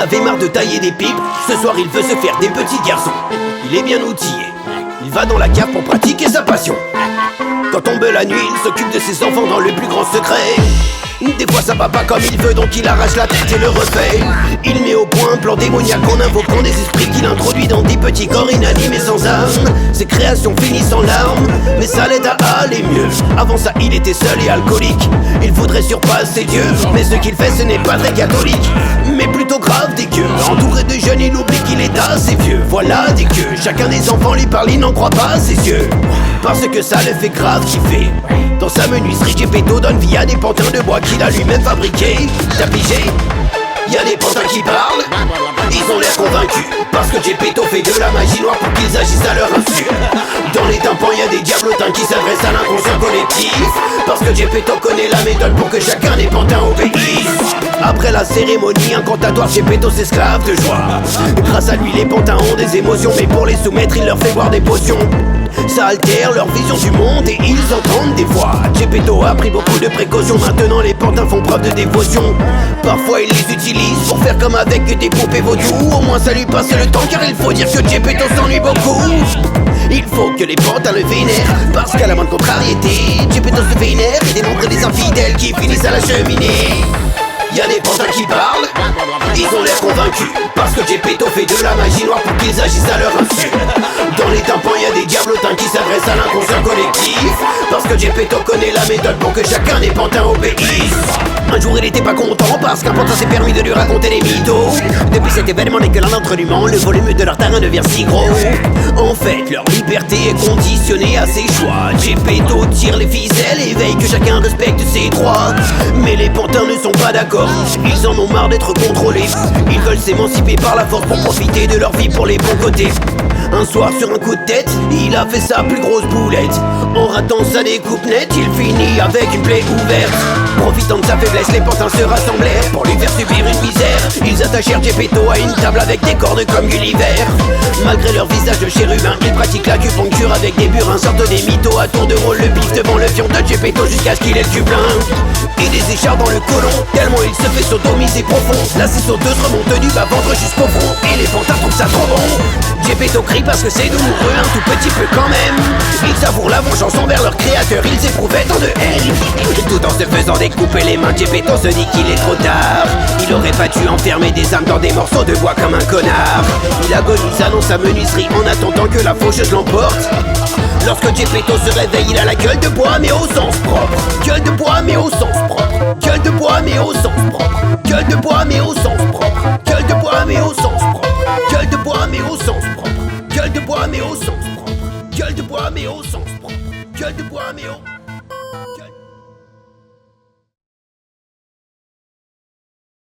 avait marre de tailler des pipes. Ce soir il veut se faire des petits garçons. Il est bien outillé, il va dans la cave pour pratiquer sa passion. Quand tombe la nuit, il s'occupe de ses enfants dans le plus grand secret. Des fois ça va pas comme il veut, donc il arrache la tête et le refait. Il met au point un plan démoniaque en invoquant des esprits qu'il introduit dans des petits corps inanimés sans âme. Ses créations finissent en larmes, mais ça l'aide à aller mieux. Avant ça il était seul et alcoolique. Il voudrait surpasser Dieu, mais ce qu'il fait ce n'est pas très catholique, mais plutôt grave des gueux. Entouré de jeunes il oublie qu'il est assez vieux. Voilà des gueux, chacun des enfants lui parle, il n'en croit pas à ses yeux. Parce que ça le fait grave kiffer. Dans sa menuiserie, Geppetto donne vie à des pantins de bois qu'il a lui-même fabriqués. T'as pigé? Y'a des pantins qui parlent, ils ont l'air convaincus, parce que Geppetto fait de la magie noire pour qu'ils agissent à leur insu. Dans les tympans y'a des diablotins qui s'adressent à l'inconscient collectif, parce que Geppetto connaît la méthode pour que chacun des pantins obéisse. Après la cérémonie incantatoire, Geppetto s'esclave de joie. Grâce à lui les pantins ont des émotions, mais pour les soumettre il leur fait boire des potions. Ça altère leur vision du monde et ils entendent des voix. Geppetto a pris beaucoup de précautions, maintenant les pantins font preuve de dévotion. Parfois il les utilise pour faire comme avec des poupées vaudou. Au moins ça lui passe le temps, car il faut dire que Geppetto s'ennuie beaucoup. Il faut que les pantins le vénèrent, parce qu'à la moindre contrariété Geppetto se vénère et dénombre des infidèles qui finissent à la cheminée. Y'a des pantins qui parlent, ils ont l'air convaincus, parce que Geppetto fait de la magie noire pour qu'ils agissent à leur insu. Dans les tympans y'a des diablotins qui s'adressent à l'inconscient collectif, parce que Geppetto connaît la méthode pour que chacun des pantins obéisse. Un jour il était pas content parce qu'un pantin s'est permis de lui raconter des mythos. Depuis cet événement dès que l'un d'entre eux lui ment, le volume de leur terrain devient si gros. En fait leur liberté est conditionnée à ses choix. Geppetto tire les ficelles et veille que chacun respecte ses droits. Mais les pantins ne sont pas d'accord, ils en ont marre d'être contrôlés. Ils veulent s'émanciper par la force pour profiter de leur vie pour les bons côtés. Un soir sur un coup de tête, il a fait sa plus grosse boulette. En ratant sa découpe nette, il finit avec une plaie ouverte. Profitant de sa faiblesse, les pantins se rassemblèrent pour lui faire subir une misère. Ils attachèrent Geppetto à une table avec des cornes comme Gulliver. Malgré leur visage de chérubin, ils pratiquent l'acupuncture avec des burins. Sortent des mythos à tour de rôle le pif devant le fion de Geppetto jusqu'à ce qu'il ait le cul plein. Et des écharpes dans le côlon, tellement il se fait sodomiser profond. La sauteuse remonte du bas-ventre jusqu'au front, et les pantins trouvent ça trop bon. Geppetto crie parce que c'est douloureux, un tout petit peu quand même. Ils savourent la vengeance envers leur créateur, ils éprouvaient tant de haine. Tout en se faisant découper les mains, Geppetto se dit qu'il est trop tard. Il aurait pas dû enfermer des âmes dans des morceaux de bois comme un connard. Il agonise dans sa menuiserie en attendant que la faucheuse l'emporte. Lorsque Geppetto se réveille, il a la gueule de bois mais au sens propre. Gueule de bois mais au sens propre. Gueule de bois mais au sens propre. Gueule de bois mais au sens propre. Gueule de bois mais au sens propre. Gueule de bois mais au sens propre. Gueule de bois mais au sens propre. Gueule de bois mais au sens propre. Gueule de bois mais au